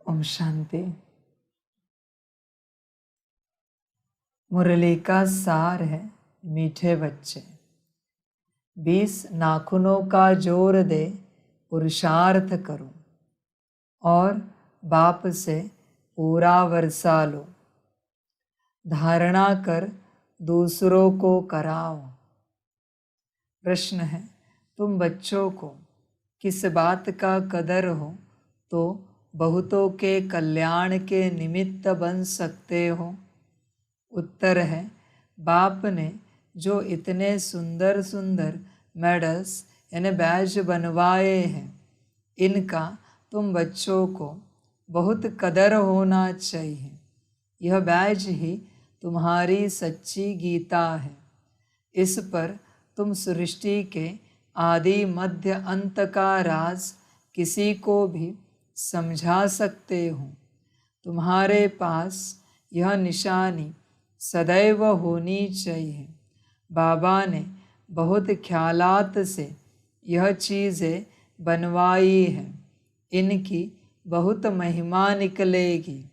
ओम शांति। मुरली का सार है मीठे बच्चे। 20 नाखूनों का जोर दे पुरुषार्थ करूं और बाप से पूरा वर्षा लो। धारणा कर दूसरों को कराओ। प्रश्न है, तुम बच्चों को किस बात का कदर हो तो बहुतों के कल्याण के निमित्त बन सकते हो? उत्तर है, बाप ने जो इतने सुंदर सुंदर मेडल्स यानी बैज बनवाए हैं, इनका तुम बच्चों को बहुत कदर होना चाहिए। यह बैज ही तुम्हारी सच्ची गीता है। इस पर तुम सृष्टि के आदि मध्य अंत का राज किसी को भी समझा सकते हो। तुम्हारे पास यह निशानी सदैव होनी चाहिए। बाबा ने बहुत ख्यालात से यह चीज़ें बनवाई हैं, इनकी बहुत महिमा निकलेगी।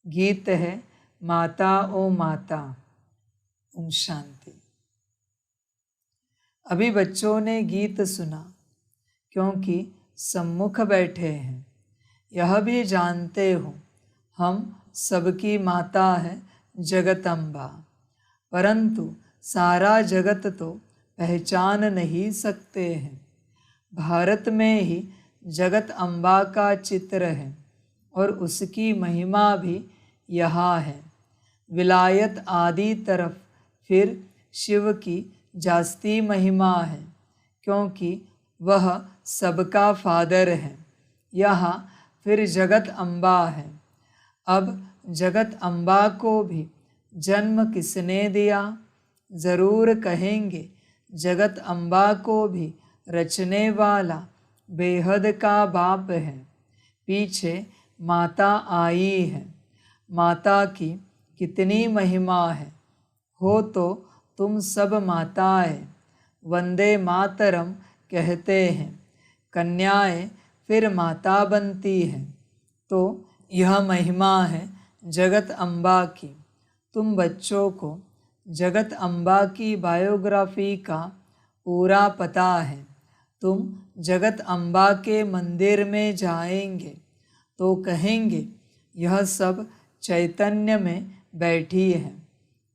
गीत है माता ओ माता। ओम शांति। अभी बच्चों ने गीत सुना क्योंकि सम्मुख बैठे हैं। यह भी जानते हो हम सबकी माता है जगदम्बा, परंतु सारा जगत तो पहचान नहीं सकते हैं। भारत में ही जगत अम्बा का चित्र है और उसकी महिमा भी यहाँ है। विलायत आदि तरफ फिर शिव की जास्ती महिमा है क्योंकि वह सबका फादर है। यहाँ फिर जगत अम्बा है। अब जगत अम्बा को भी जन्म किसने दिया? ज़रूर कहेंगे जगत अम्बा को भी रचने वाला बेहद का बाप है। पीछे माता आई है। माता की कितनी महिमा है। हो तो तुम सब माताएं वंदे मातरम कहते हैं। कन्याएं फिर माता बनती हैं। तो यह महिमा है जगत अम्बा की। तुम बच्चों को जगत अम्बा की बायोग्राफी का पूरा पता है। तुम जगत अम्बा के मंदिर में जाएंगे तो कहेंगे यह सब चैतन्य में बैठी है।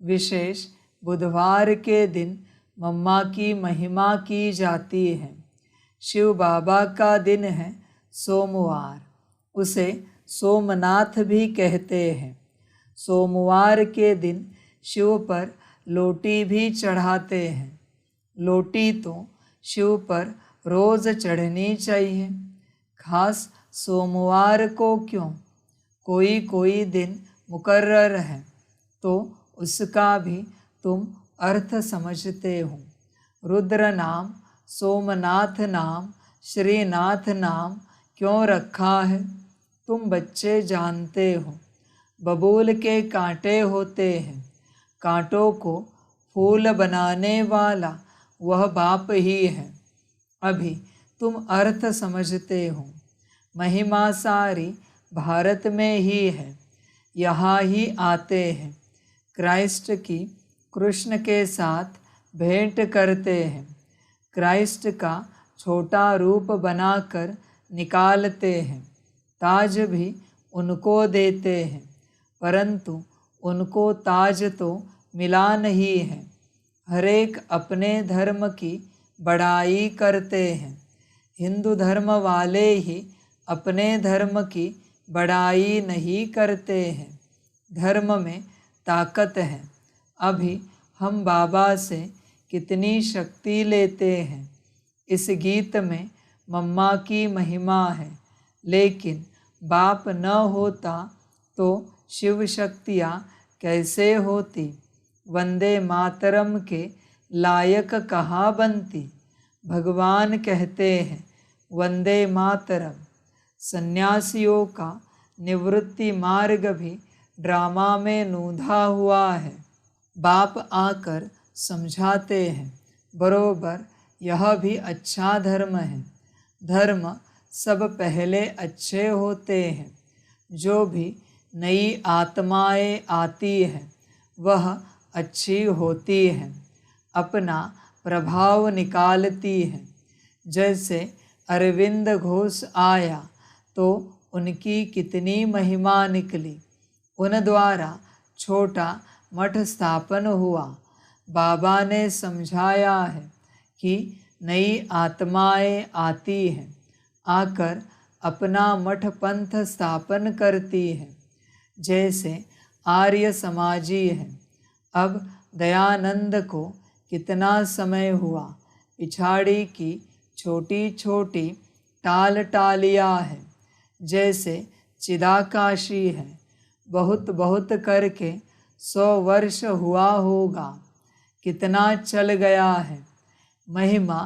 विशेष बुधवार के दिन मम्मा की महिमा की जाती है। शिव बाबा का दिन है सोमवार। उसे सोमनाथ भी कहते हैं। सोमवार के दिन शिव पर लोटी भी चढ़ाते हैं। लोटी तो शिव पर रोज़ चढ़नी चाहिए। खास सोमवार को क्यों? कोई कोई दिन मुकर्रर है तो उसका भी तुम अर्थ समझते हो। रुद्र नाम, सोमनाथ नाम, श्रीनाथ नाम क्यों रखा है? तुम बच्चे जानते हो बबूल के कांटे होते हैं। कांटों को फूल बनाने वाला वह बाप ही है। अभी तुम अर्थ समझते हो। महिमा सारी भारत में ही है। यहाँ ही आते हैं। क्राइस्ट की कृष्ण के साथ भेंट करते हैं। क्राइस्ट का छोटा रूप बनाकर निकालते हैं। ताज भी उनको देते हैं, परंतु उनको ताज तो मिला नहीं है। हर एक अपने धर्म की बड़ाई करते हैं। हिंदू धर्म वाले ही अपने धर्म की बड़ाई नहीं करते हैं। धर्म में ताकत है। अभी हम बाबा से कितनी शक्ति लेते हैं। इस गीत में मम्मा की महिमा है, लेकिन बाप न होता तो शिव शक्तियाँ कैसे होती? वंदे मातरम के लायक कहाँ बनती? भगवान कहते हैं वंदे मातरम। सन्यासियों का निवृत्ति मार्ग भी ड्रामा में नूंधा हुआ है। बाप आकर समझाते हैं बरोबर यह भी अच्छा धर्म है। धर्म सब पहले अच्छे होते हैं, जो भी नई आत्माएं आती हैं वह अच्छी होती हैं, अपना प्रभाव निकालती हैं। जैसे अरविंद घोष आया तो उनकी कितनी महिमा निकली, उन द्वारा छोटा मठ स्थापन हुआ। बाबा ने समझाया है कि नई आत्माएं आती हैं, आकर अपना मठ पंथ स्थापन करती हैं। जैसे आर्य समाजी हैं। अब दयानंद को कितना समय हुआ, पिछाड़ी की छोटी छोटी टाल टालियाँ हैं। जैसे चिदाकाशी है, बहुत बहुत करके 100 वर्ष हुआ होगा। कितना चल गया है, महिमा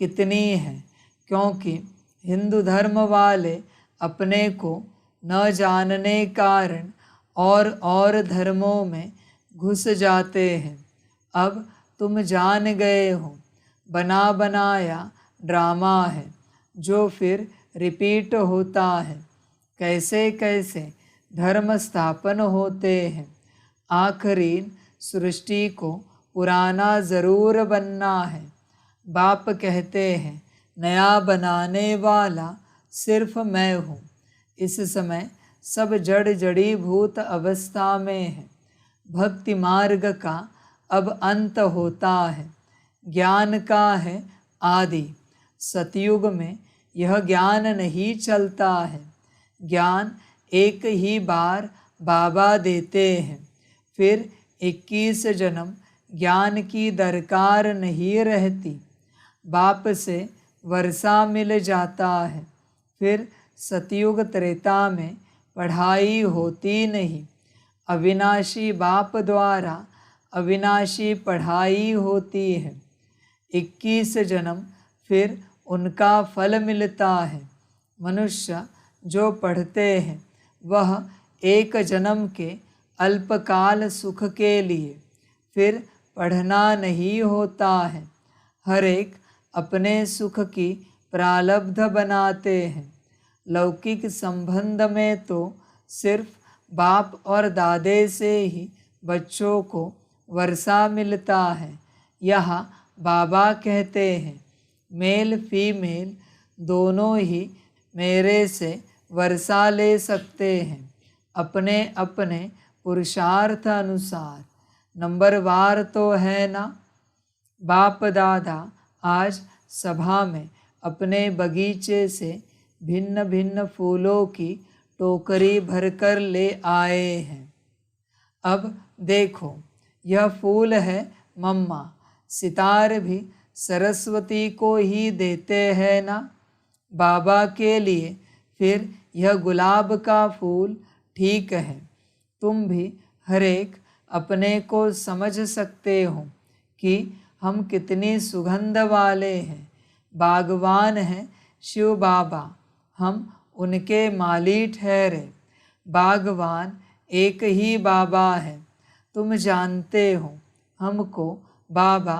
कितनी है, क्योंकि हिंदू धर्म वाले अपने को न जानने कारण और धर्मों में घुस जाते हैं। अब तुम जान गए हो, बना बनाया ड्रामा है जो फिर रिपीट होता है। कैसे कैसे धर्म स्थापन होते हैं। आखिरी सृष्टि को पुराना ज़रूर बनना है। बाप कहते हैं नया बनाने वाला सिर्फ मैं हूँ। इस समय सब जड़ जड़ी भूत अवस्था में है। भक्ति मार्ग का अब अंत होता है, ज्ञान का है आदि। सतयुग में यह ज्ञान नहीं चलता है। ज्ञान एक ही बार बाबा देते हैं, फिर 21 जन्म ज्ञान की दरकार नहीं रहती। बाप से वर्षा मिल जाता है, फिर सतयुग त्रेता में पढ़ाई होती नहीं। अविनाशी बाप द्वारा अविनाशी पढ़ाई होती है। 21 जन्म फिर उनका फल मिलता है। मनुष्य जो पढ़ते हैं वह एक जन्म के अल्पकाल सुख के लिए, फिर पढ़ना नहीं होता है। हर एक अपने सुख की प्रारब्ध बनाते हैं। लौकिक संबंध में तो सिर्फ बाप और दादे से ही बच्चों को वर्षा मिलता है। यहाँ बाबा कहते हैं मेल फीमेल दोनों ही मेरे से वर्षा ले सकते हैं, अपने अपने पुरुषार्थ अनुसार। नंबरवार तो है ना। बाप दादा आज सभा में अपने बगीचे से भिन्न भिन्न फूलों की टोकरी भरकर ले आए हैं। अब देखो, यह फूल है मम्मा, सितार भी सरस्वती को ही देते हैं ना। बाबा के लिए फिर यह गुलाब का फूल ठीक है। तुम भी हर एक अपने को समझ सकते हो कि हम कितनी सुगंध वाले हैं। बागवान हैं शिव बाबा, हम उनके माली ठहरे। बागवान एक ही बाबा है। तुम जानते हो हमको बाबा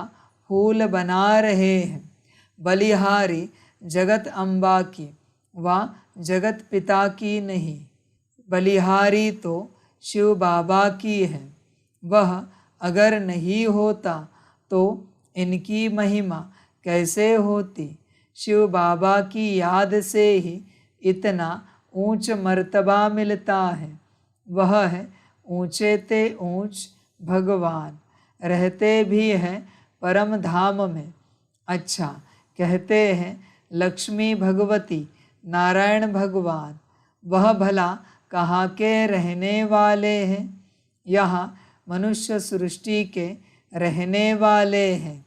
फूल बना रहे हैं। बलिहारी जगत अम्बा की व जगत पिता की नहीं, बलिहारी तो शिव बाबा की है। वह अगर नहीं होता तो इनकी महिमा कैसे होती। शिव बाबा की याद से ही इतना ऊंच मर्तबा मिलता है। वह है ऊंचे ते ऊंच भगवान, रहते भी हैं परम धाम में। अच्छा, कहते हैं लक्ष्मी भगवती नारायण भगवान, वह भला कहाँ के रहने वाले हैं। यहाँ मनुष्य सृष्टि के रहने वाले हैं।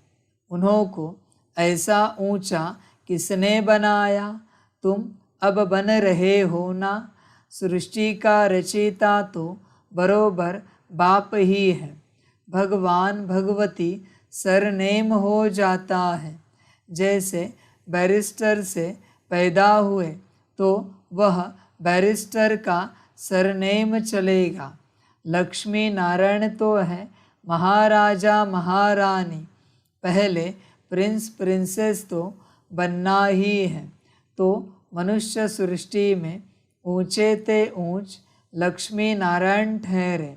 उन्हों को ऐसा ऊंचा किसने बनाया। तुम अब बन रहे हो ना। सृष्टि का रचयिता तो बरोबर बाप ही है। भगवान भगवती सरनेम हो जाता है। जैसे बैरिस्टर से पैदा हुए तो वह बैरिस्टर का सरनेम चलेगा। लक्ष्मी नारायण तो है महाराजा महारानी, पहले प्रिंस प्रिंसेस तो बनना ही है। तो मनुष्य सृष्टि में ऊंचे ते ऊंच लक्ष्मी नारायण ठहरे।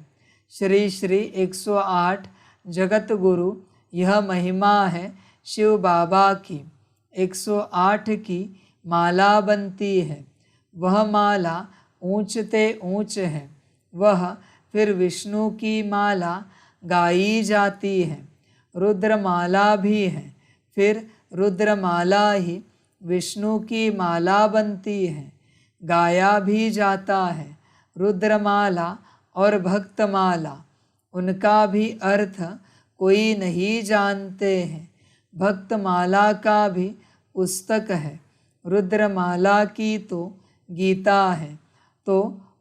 श्री श्री 108 जगत गुरु यह महिमा है शिव बाबा की। 108 की माला बनती है, वह माला ऊंचते ऊंच है, वह फिर विष्णु की माला गाई जाती है। रुद्रमाला भी है, फिर रुद्रमाला ही विष्णु की माला बनती है, गाया भी जाता है। रुद्रमाला और भक्तमाला, उनका भी अर्थ कोई नहीं जानते हैं। भक्तमाला का भी पुस्तक है, रुद्रमाला की तो गीता है। तो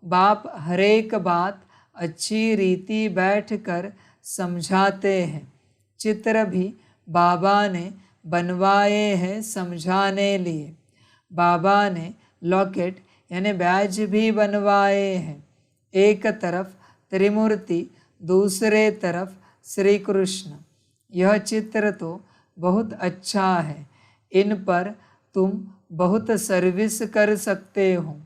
बाप हरेक बात अच्छी रीति बैठकर समझाते हैं। चित्र भी बाबा ने बनवाए हैं समझाने लिए। बाबा ने लॉकेट यानी बैज भी बनवाए हैं। एक तरफ त्रिमूर्ति, दूसरे तरफ श्री कृष्ण। यह चित्र तो बहुत अच्छा है, इन पर तुम बहुत सर्विस कर सकते हो।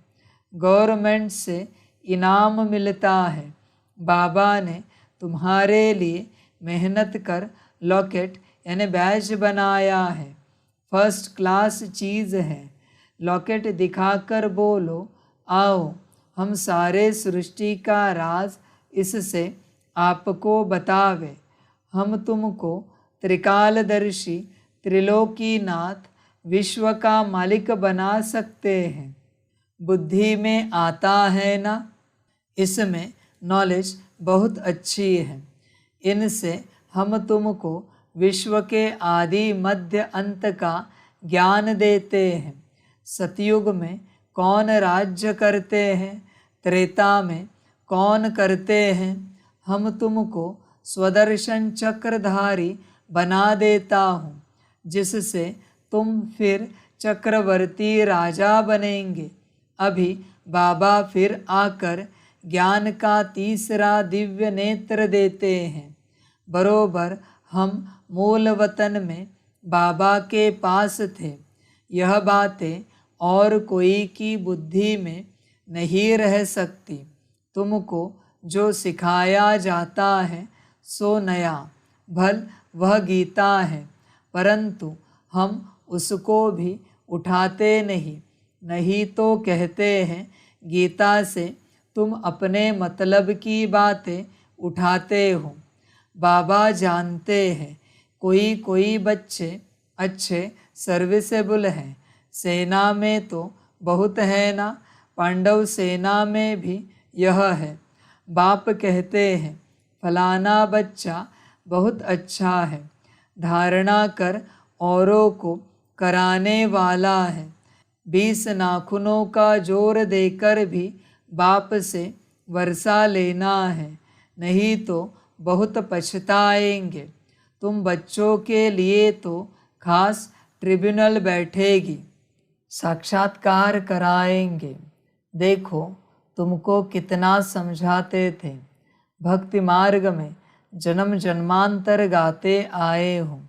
गवर्नमेंट से इनाम मिलता है। बाबा ने तुम्हारे लिए मेहनत कर लॉकेट यानी बैज बनाया है। फर्स्ट क्लास चीज़ है। लॉकेट दिखाकर बोलो, आओ हम सारे सृष्टि का राज इससे आपको बतावे। हम तुमको त्रिकालदर्शी, त्रिलोकीनाथ, विश्व का मालिक बना सकते हैं। बुद्धि में आता है ना? इसमें नॉलेज बहुत अच्छी है। इनसे हम तुमको विश्व के आदि मध्य अंत का ज्ञान देते हैं। सतयुग में कौन राज्य करते हैं, त्रेता में कौन करते हैं। हम तुमको स्वदर्शन चक्रधारी बना देता हूँ, जिससे तुम फिर चक्रवर्ती राजा बनेंगे। अभी बाबा फिर आकर ज्ञान का तीसरा दिव्य नेत्र देते हैं। बरोबर हम मूल वतन में बाबा के पास थे। यह बातें और कोई की बुद्धि में नहीं रह सकती। तुमको जो सिखाया जाता है सो नया भल वह गीता है, परंतु हम उसको भी उठाते नहीं तो कहते हैं गीता से तुम अपने मतलब की बातें उठाते हो। बाबा जानते हैं कोई बच्चे अच्छे सर्विसेबल हैं। सेना में तो बहुत है ना, पांडव सेना में भी यह है। बाप कहते हैं फलाना बच्चा बहुत अच्छा है, धारणा कर औरों को कराने वाला है। 20 नाखूनों का जोर देकर भी बाप से वर्षा लेना है, नहीं तो बहुत पछताएंगे। तुम बच्चों के लिए तो खास ट्रिब्यूनल बैठेगी, साक्षात्कार कराएंगे। देखो तुमको कितना समझाते थे। भक्ति मार्ग में जन्म जन्मांतर गाते आए हो।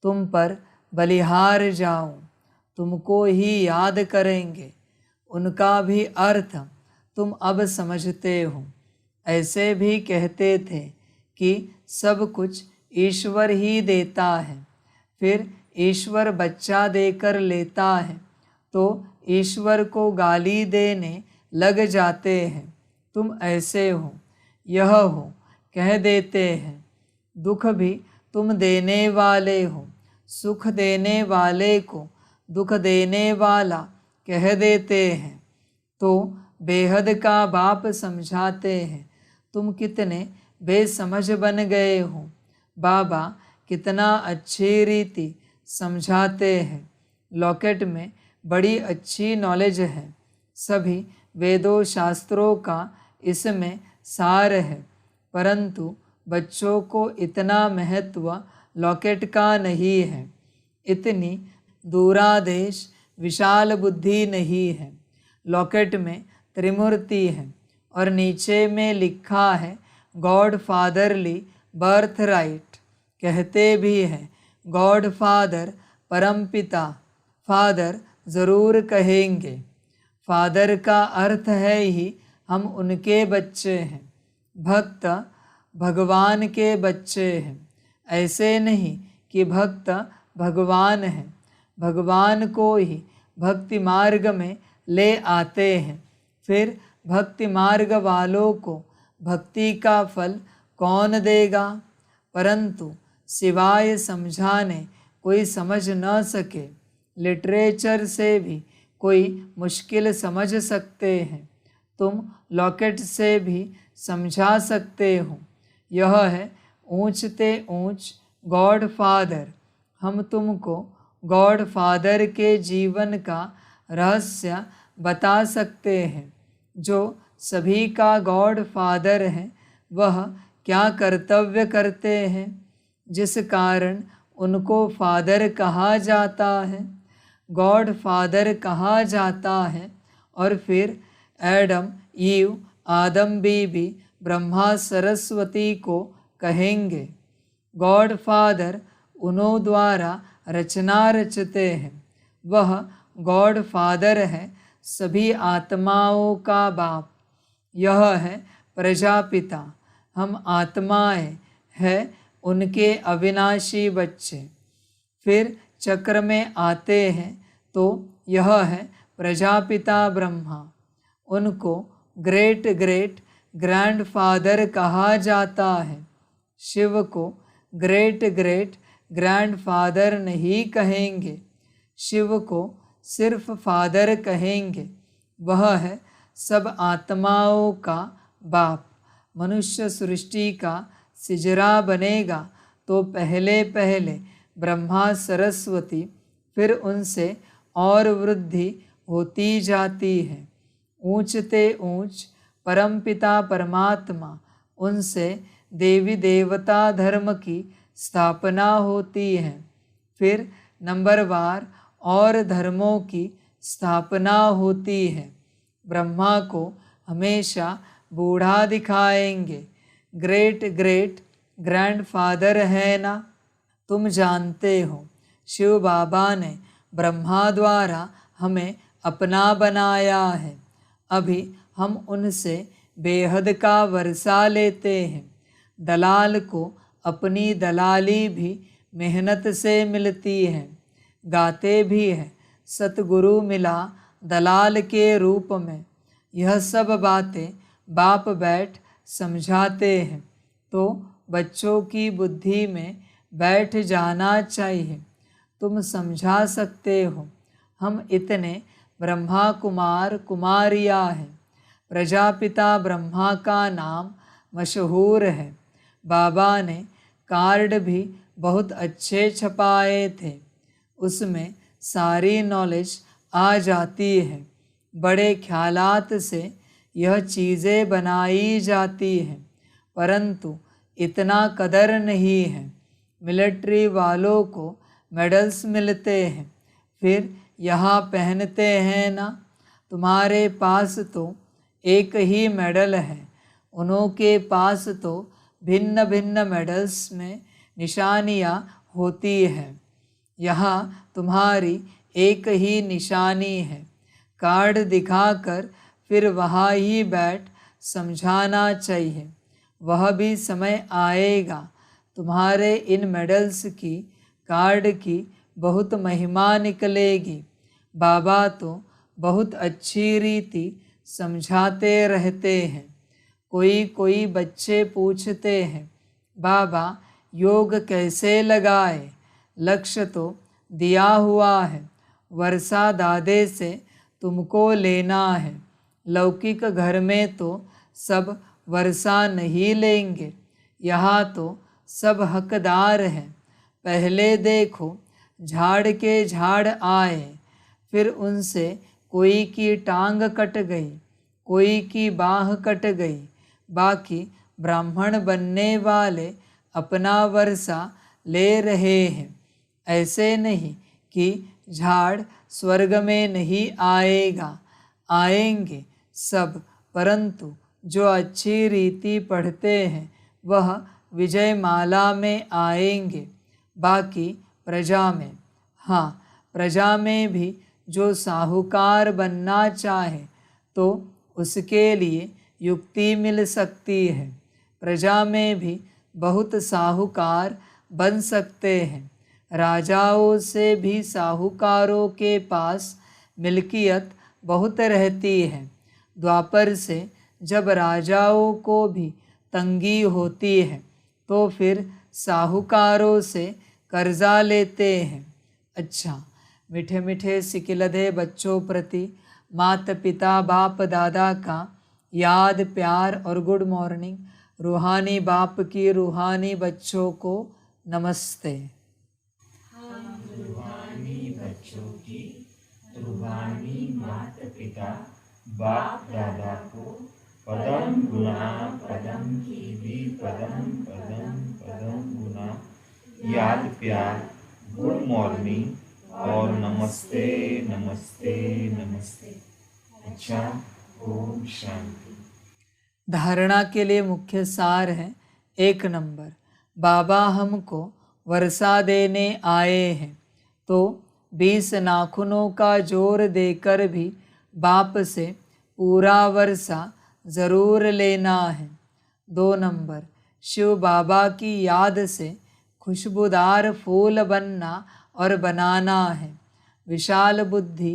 तुम पर बलिहार जाऊं, तुमको ही याद करेंगे। उनका भी अर्थ तुम अब समझते हो। ऐसे भी कहते थे कि सब कुछ ईश्वर ही देता है, फिर ईश्वर बच्चा देकर लेता है तो ईश्वर को गाली देने लग जाते हैं। तुम ऐसे हो, यह हो कह देते हैं। दुख भी तुम देने वाले हो, सुख देने वाले को दुख देने वाला कह देते हैं। तो बेहद का बाप समझाते हैं तुम कितने बेसमझ बन गए हो। बाबा कितना अच्छी रीति समझाते हैं। लॉकेट में बड़ी अच्छी नॉलेज है। सभी वेदों शास्त्रों का इसमें सार है, परंतु बच्चों को इतना महत्व लॉकेट का नहीं है। इतनी दूरादेश विशाल बुद्धि नहीं है। लॉकेट में त्रिमूर्ति है और नीचे में लिखा है गॉड फादरली बर्थ राइट। कहते भी हैं गॉड फादर परमपिता, फादर ज़रूर कहेंगे। फादर का अर्थ है ही हम उनके बच्चे हैं। भक्त भगवान के बच्चे हैं। ऐसे नहीं कि भक्त भगवान हैं, भगवान को ही भक्ति मार्ग में ले आते हैं। फिर भक्ति मार्ग वालों को भक्ति का फल कौन देगा? परंतु सिवाय समझाने कोई समझ न सके। लिटरेचर से भी कोई मुश्किल समझ सकते हैं, तुम लॉकेट से भी समझा सकते हो। यह है ऊंचते ऊंच गॉड फादर। हम तुमको गॉड फादर के जीवन का रहस्य बता सकते हैं। जो सभी का गॉड फादर है, वह क्या कर्तव्य करते हैं जिस कारण उनको फादर कहा जाता है, गॉड फादर कहा जाता है। और फिर एडम ईव, आदम बीबी, ब्रह्मा सरस्वती को कहेंगे। गॉड फादर उन्हों द्वारा रचना रचते हैं। वह गॉड फादर है सभी आत्माओं का बाप। यह है प्रजापिता। हम आत्माएं हैं उनके अविनाशी बच्चे। फिर चक्र में आते हैं तो यह है प्रजापिता ब्रह्मा। उनको ग्रेट ग्रेट ग्रैंडफादर कहा जाता है। शिव को ग्रेट ग्रेट ग्रैंडफादर नहीं कहेंगे, शिव को सिर्फ फादर कहेंगे। वह है सब आत्माओं का बाप। मनुष्य सृष्टि का सिजरा बनेगा तो पहले पहले ब्रह्मा सरस्वती, फिर उनसे और वृद्धि होती जाती है। ऊंचते ऊंच परमपिता परमात्मा, उनसे देवी देवता धर्म की स्थापना होती है। फिर नंबरवार और धर्मों की स्थापना होती है। ब्रह्मा को हमेशा बूढ़ा दिखाएंगे। ग्रेट ग्रेट ग्रैंडफादर है ना। तुम जानते हो शिव बाबा ने ब्रह्मा द्वारा हमें अपना बनाया है। अभी हम उनसे बेहद का वर्षा लेते हैं। दलाल को अपनी दलाली भी मेहनत से मिलती है। गाते भी है सतगुरु मिला दलाल के रूप में। यह सब बातें बाप बैठ समझाते हैं तो बच्चों की बुद्धि में बैठ जाना चाहिए। तुम समझा सकते हो। हम इतने ब्रह्मा कुमार कुमारियाँ हैं। प्रजापिता ब्रह्मा का नाम मशहूर है। बाबा ने कार्ड भी बहुत अच्छे छपाए थे। उसमें सारी नॉलेज आ जाती है। बड़े ख्यालात से यह चीज़ें बनाई जाती हैं, परंतु इतना कदर नहीं है। मिलिट्री वालों को मेडल्स मिलते हैं, फिर यहाँ पहनते हैं ना। तुम्हारे पास तो एक ही मेडल है, उन्हों के पास तो भिन्न भिन्न मेडल्स में निशानियाँ होती हैं। यहाँ तुम्हारी एक ही निशानी है। कार्ड दिखाकर फिर वहाँ ही बैठ समझाना चाहिए। वह भी समय आएगा तुम्हारे इन मेडल्स की, कार्ड की बहुत महिमा निकलेगी। बाबा तो बहुत अच्छी रीति समझाते रहते हैं। कोई कोई बच्चे पूछते हैं, बाबा योग कैसे लगाए? लक्ष्य तो दिया हुआ है, वर्षा दादे से तुमको लेना है। लौकिक घर में तो सब वर्षा नहीं लेंगे, यहाँ तो सब हकदार हैं। पहले देखो झाड़ के झाड़ आए, फिर उनसे कोई की टांग कट गई, कोई की बाह कट गई। बाकी ब्राह्मण बनने वाले अपना वर्षा ले रहे हैं। ऐसे नहीं कि झाड़ स्वर्ग में नहीं आएगा, आएंगे सब, परंतु जो अच्छी रीति पढ़ते हैं वह विजय माला में आएंगे। बाकी प्रजा में, हाँ प्रजा में भी जो साहूकार बनना चाहे तो उसके लिए युक्ति मिल सकती है। प्रजा में भी बहुत साहूकार बन सकते हैं। राजाओं से भी साहूकारों के पास मिल्कियत बहुत रहती है। द्वापर से जब राजाओं को भी तंगी होती है तो फिर साहूकारों से कर्जा लेते हैं। अच्छा, मीठे मीठे सिकिलधे बच्चों प्रति माता पिता बाप दादा का याद प्यार और गुड मॉर्निंग। रूहानी बाप की रूहानी बच्चों को नमस्ते। हम रूहानी बच्चों की रूहानी माता पिता बाप दादा को पदम गुना पदम की भी पदम पदम पदम गुना याद प्यार गुड मॉर्निंग और नमस्ते नमस्ते नमस्ते। अच्छा, ओम शांति। धारणा के लिए मुख्य सार है। 1 नंबर, बाबा हमको वर्षा देने आए हैं तो 20 नाखूनों का जोर देकर भी बाप से पूरा वर्षा ज़रूर लेना है। 2 नंबर, शिव बाबा की याद से खुशबूदार फूल बनना और बनाना है। विशाल बुद्धि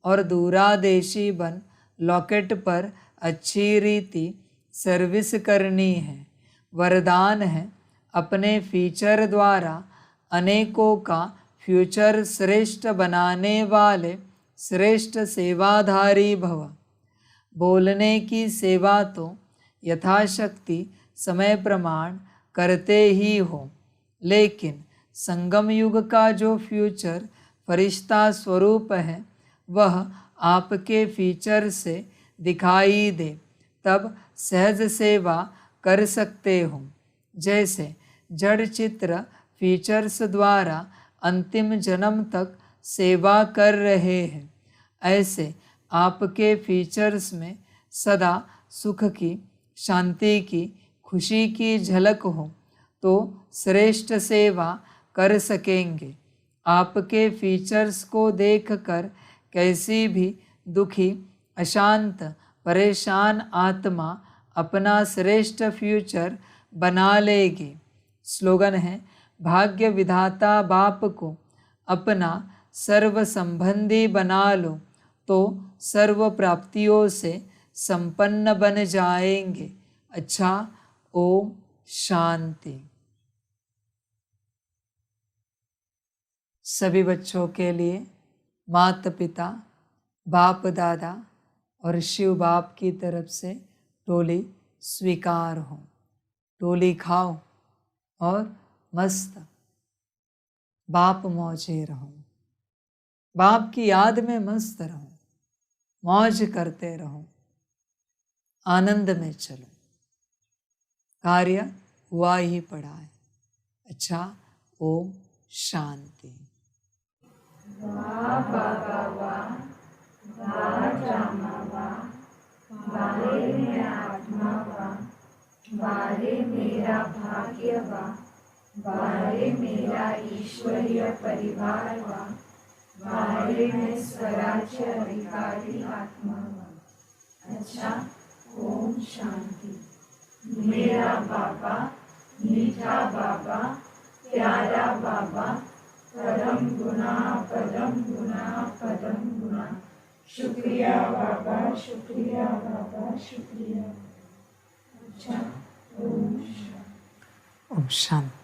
और दूरादेशी बन लॉकेट पर अच्छी रीति सर्विस करनी है। वरदान है, अपने फीचर द्वारा अनेकों का फ्यूचर श्रेष्ठ बनाने वाले श्रेष्ठ सेवाधारी भव। बोलने की सेवा तो यथाशक्ति समय प्रमाण करते ही हो, लेकिन संगम युग का जो फ्यूचर फरिश्ता स्वरूप है वह आपके फीचर से दिखाई दे, तब सहज सेवा कर सकते हो। जैसे जड़ चित्र फीचर्स द्वारा अंतिम जन्म तक सेवा कर रहे हैं, ऐसे आपके फीचर्स में सदा सुख की, शांति की, खुशी की झलक हो तो श्रेष्ठ सेवा कर सकेंगे। आपके फीचर्स को देखकर कैसी भी दुखी, अशांत, परेशान आत्मा अपना श्रेष्ठ फ्यूचर बना लेगी। स्लोगन है, भाग्य विधाता बाप को अपना सर्व संबंधी बना लो तो सर्व प्राप्तियों से संपन्न बन जाएंगे। अच्छा, ओम शांति। सभी बच्चों के लिए माता पिता बाप दादा और शिव बाप की तरफ से टोली स्वीकार हो। टोली खाओ और मस्त बाप मौजे रहो। बाप की याद में मस्त रहो, मौज करते रहो, आनंद में चलो। कार्य हुआ ही पड़ा है। अच्छा, ओम शांति। वाह बाबा वाह, वाह जामा वाह, वाहे मेरा आत्मा वाह, वाहे मेरा भाग्य वाह, वाहे मेरा ईश्वरीय परिवार वाह, वाहे मैं स्वराज्य अधिकारी आत्मा वाह। अच्छा, ओम शांति। मेरा बाबा, मीठा बाबा, प्यारा बाबा, पदम गुना पदम गुना पदम गुना। शुक्रिया बाबा, शुक्रिया बाबा, शुक्रिया। अच्छा, ओम शांति। ओम शांति।